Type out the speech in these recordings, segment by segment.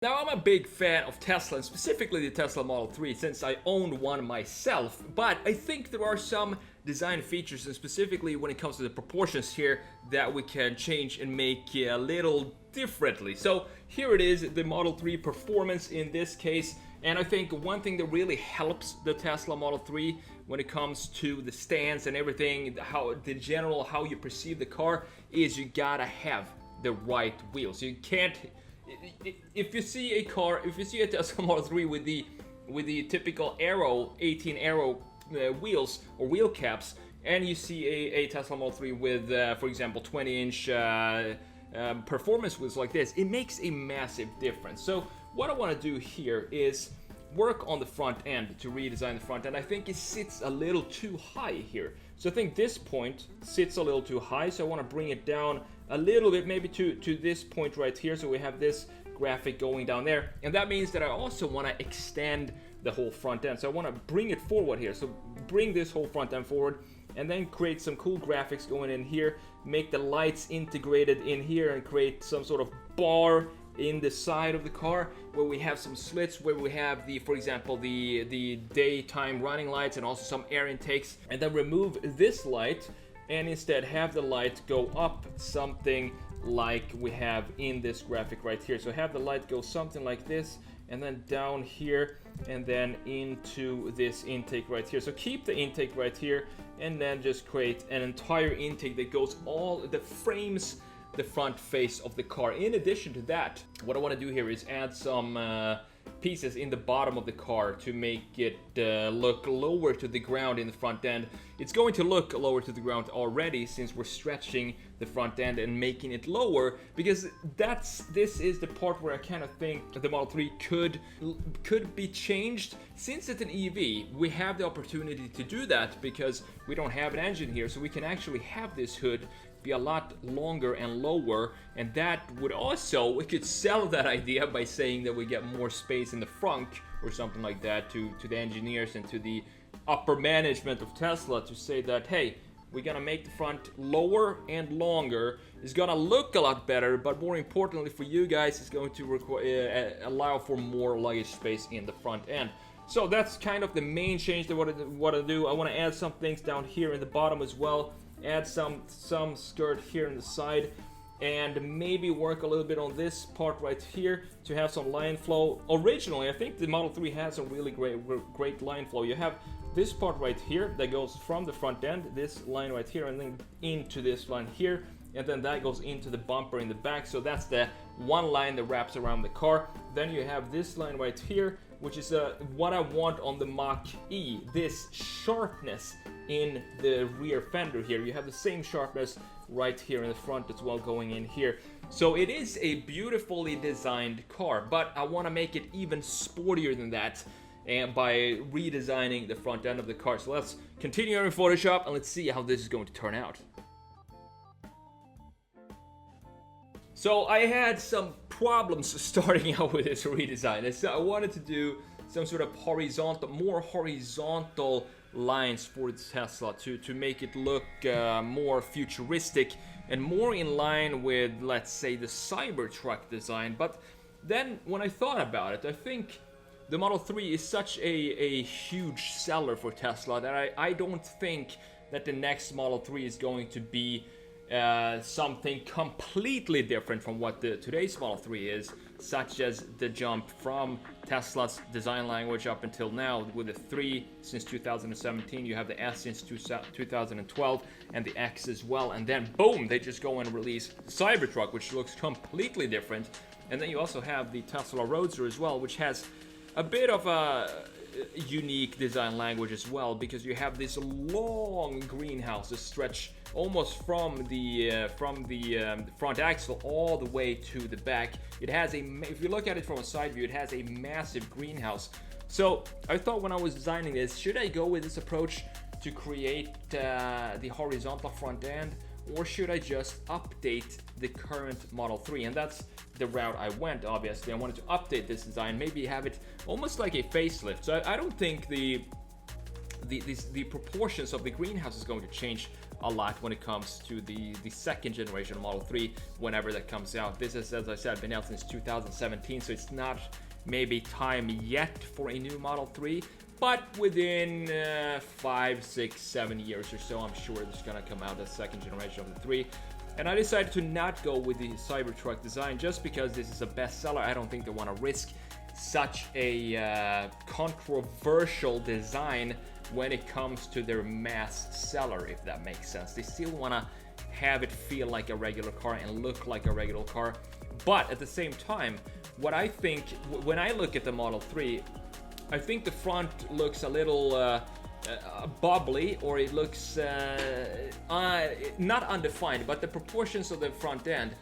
Now, I'm a big fan of Tesla, and specifically the Tesla Model 3, since I own one myself, but I think there are some design features, and specifically when it comes to the proportions here, that we can change and make a little differently. So here it is, the Model 3 performance in this case, and I think one thing that really helps the Tesla Model 3 when it comes to the stance and everything, how you perceive the car, is you gotta have the right wheels. You can't... If you see a Tesla Model 3 with the typical 18 arrow wheels or wheel caps, and you see a Tesla Model 3 with, for example, 20-inch performance wheels like this, it makes a massive difference. So what I want to do here is work on the front end to redesign the front end. I think it sits a little too high here. So I think this point sits a little too high, so I want to bring it down a little bit, maybe to this point right here, so we have this graphic going down there. And that means that I also want to extend the whole front end, so I want to bring it forward here. So bring this whole front end forward, and then create some cool graphics going in here, make the lights integrated in here, and create some sort of bar in the side of the car where we have some slits, where we have for example, the daytime running lights and also some air intakes, and then remove this light and instead have the light go up something like we have in this graphic right here. So have the light go something like this, and then down here, and then into this intake right here. So keep the intake right here, and then just create an entire intake that goes that frames the front face of the car. In addition to that, what I want to do here is add some pieces in the bottom of the car to make it look lower to the ground in the front end. It's going to look lower to the ground already, since we're stretching the front end and making it lower, because this is the part where I kind of think the Model 3 could be changed. Since it's an EV, we have the opportunity to do that because we don't have an engine here, so we can actually have this hood be a lot longer and lower, and that would also, we could sell that idea by saying that we get more space in the front or something like that to the engineers and to the upper management of Tesla, to say that, hey, we're gonna make the front lower and longer. It's gonna look a lot better, but more importantly for you guys, it's going to allow for more luggage space in the front end. So that's kind of the main change that I want to do. I want to add some things down here in the bottom as well. Add some skirt here on the side, and maybe work a little bit on this part right here to have some line flow. Originally, I think the Model 3 has a really great line flow. You have this part right here that goes from the front end, this line right here, and then into this line here, and then that goes into the bumper in the back. So that's the one line that wraps around the car. Then you have this line right here, which is what I want on the Mach-E, this sharpness in the rear fender here. You have the same sharpness right here in the front as well going in here. So it is a beautifully designed car, but I want to make it even sportier than that, and by redesigning the front end of the car. So let's continue in Photoshop and let's see how this is going to turn out. So I had some problems starting out with this redesign. So I wanted to do some sort of more horizontal lines for the Tesla to make it look more futuristic and more in line with, let's say, the Cybertruck design. But then when I thought about it, I think the Model 3 is such a huge seller for Tesla that I don't think that the next Model 3 is going to be something completely different from what today's Model 3 is, such as the jump from Tesla's design language up until now, with the 3 since 2017, you have the S since 2012, and the X as well, and then boom, they just go and release the Cybertruck, which looks completely different. And then you also have the Tesla Roadster as well, which has a bit of a unique design language as well, because you have this long greenhouse that stretch almost from the front axle all the way to the back. It has if you look at it from a side view, it has a massive greenhouse. So I thought when I was designing this, should I go with this approach to create the horizontal front end, or should I just update the current Model 3? And that's the route I went, obviously. I wanted to update this design, maybe have it almost like a facelift. So I don't think the proportions of the greenhouse is going to change a lot when it comes to the second generation Model 3 whenever that comes out. This has, as I said, been out since 2017, so it's not maybe time yet for a new Model 3, but within 5, 6, 7 years or so, I'm sure there's gonna come out a second generation of the 3. And I decided to not go with the Cybertruck design just because this is a bestseller. I don't think they want to risk such a controversial design when it comes to their mass seller, if that makes sense. They still want to have it feel like a regular car and look like a regular car. But at the same time, what I think, when I look at the Model 3, I think the front looks a little bubbly, or it looks not undefined, but the proportions of the front end,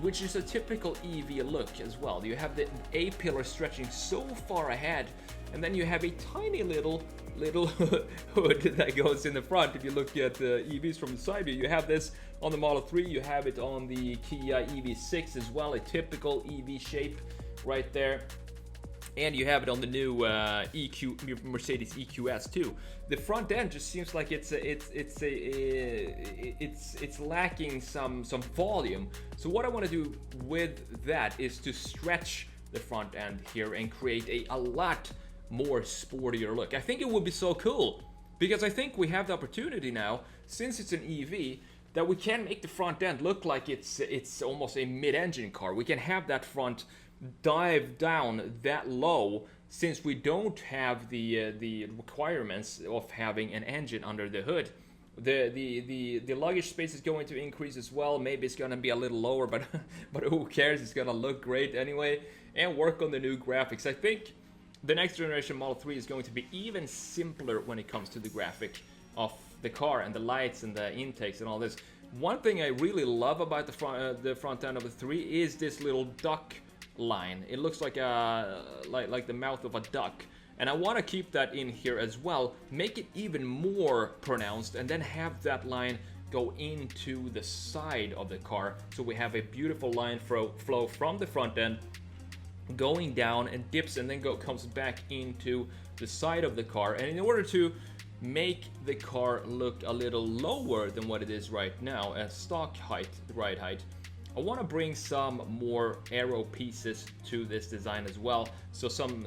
which is a typical EV look as well. You have the A-pillar stretching so far ahead, and then you have a tiny little hood that goes in the front. If you look at the EVs from the side view, you have this on the Model 3, you have it on the Kia EV6 as well, a typical EV shape right there. And you have it on the new Mercedes EQS too. The front end just seems like it's lacking some volume. So what I want to do with that is to stretch the front end here and create a lot more sportier look. I think it would be so cool, because I think we have the opportunity now, since it's an EV, that we can make the front end look like it's almost a mid-engine car. We can have that front dive down that low, since we don't have the requirements of having an engine under the hood. The luggage space is going to increase as well. Maybe it's going to be a little lower, but who cares? It's going to look great anyway, and work on the new graphics. I think the next generation Model 3 is going to be even simpler when it comes to the graphic of the car and the lights and the intakes and all this. One thing I really love about the front end of the 3 is this little duck line. It looks like the mouth of a duck, and I want to keep that in here as well, make it even more pronounced, and then have that line go into the side of the car, so we have a beautiful line flow from the front end going down and dips, and then comes back into the side of the car. And in order to make the car look a little lower than what it is right now at stock height, ride height, I want to bring some more aero pieces to this design as well. So some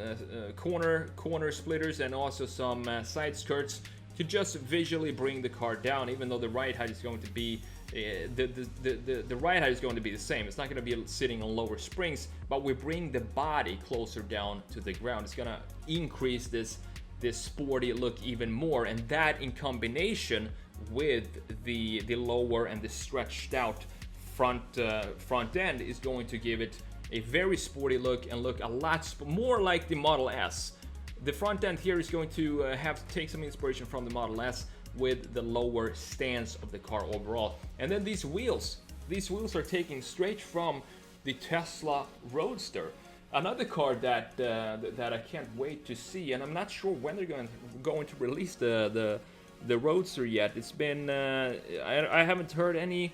corner splitters, and also some side skirts to just visually bring the car down. Even though the ride height is going to be the ride height is going to be the same. It's not going to be sitting on lower springs, but we bring the body closer down to the ground. It's going to increase this sporty look even more, and that in combination with the lower and the stretched out front end is going to give it a very sporty look and look a lot more like the Model S. The front end here is going to have to take some inspiration from the Model S with the lower stance of the car overall. And then these wheels are taken straight from the Tesla Roadster, another car that I can't wait to see. And I'm not sure when they're going to release the Roadster yet. It's been I haven't heard any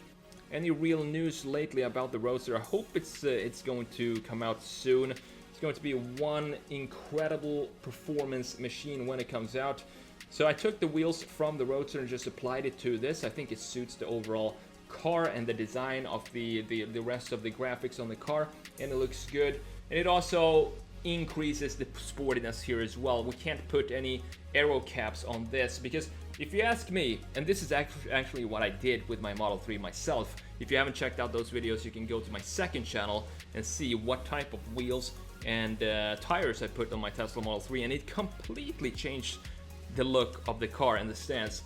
real news lately about the Roadster. I hope it's going to come out soon. It's going to be one incredible performance machine when it comes out. So I took the wheels from the Roadster and just applied it to this. I think it suits the overall car and the design of the rest of the graphics on the car, and it looks good. And it also increases the sportiness here as well. We can't put any aero caps on this, because if you ask me, and this is actually what I did with my Model 3 myself, if you haven't checked out those videos, you can go to my second channel and see what type of wheels and tires I put on my Tesla Model 3, and it completely changed the look of the car and the stance.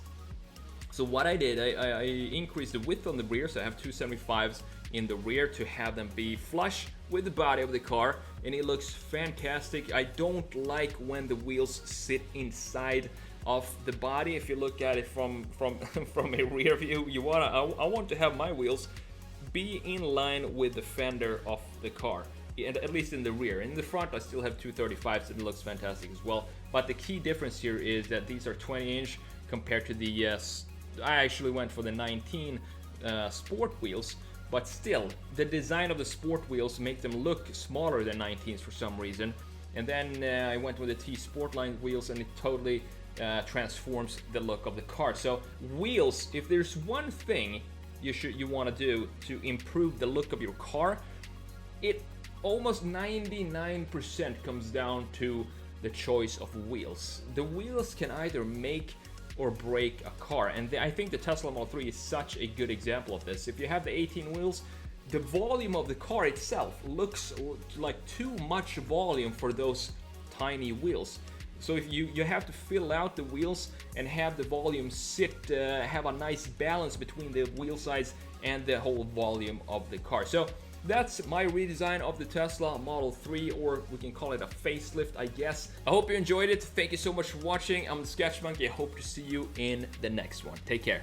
So what I did, I increased the width on the rear, so I have 275s in the rear to have them be flush with the body of the car, and it looks fantastic. I don't like when the wheels sit inside of the body. If you look at it from a rear view, I want to have my wheels be in line with the fender of the car, and at least in the rear. In the front, I still have 235s, and it looks fantastic as well. But the key difference here is that these are 20-inch compared to the I actually went for the 19 sport wheels, but still, the design of the sport wheels make them look smaller than 19s for some reason. And then I went with the T Sportline wheels, and it totally transforms the look of the car. So wheels, if there's one thing you want to do to improve the look of your car, it almost 99% comes down to the choice of wheels. The wheels can either make or break a car, and I think the Tesla Model 3 is such a good example of this. If you have the 18 wheels, the volume of the car itself looks like too much volume for those tiny wheels. So if you have to fill out the wheels and have the volume have a nice balance between the wheel size and the whole volume of the car. So that's my redesign of the Tesla Model 3, or we can call it a facelift, I guess. I hope you enjoyed it. Thank you so much for watching. I'm TheSketchMonkey. I hope to see you in the next one. Take care.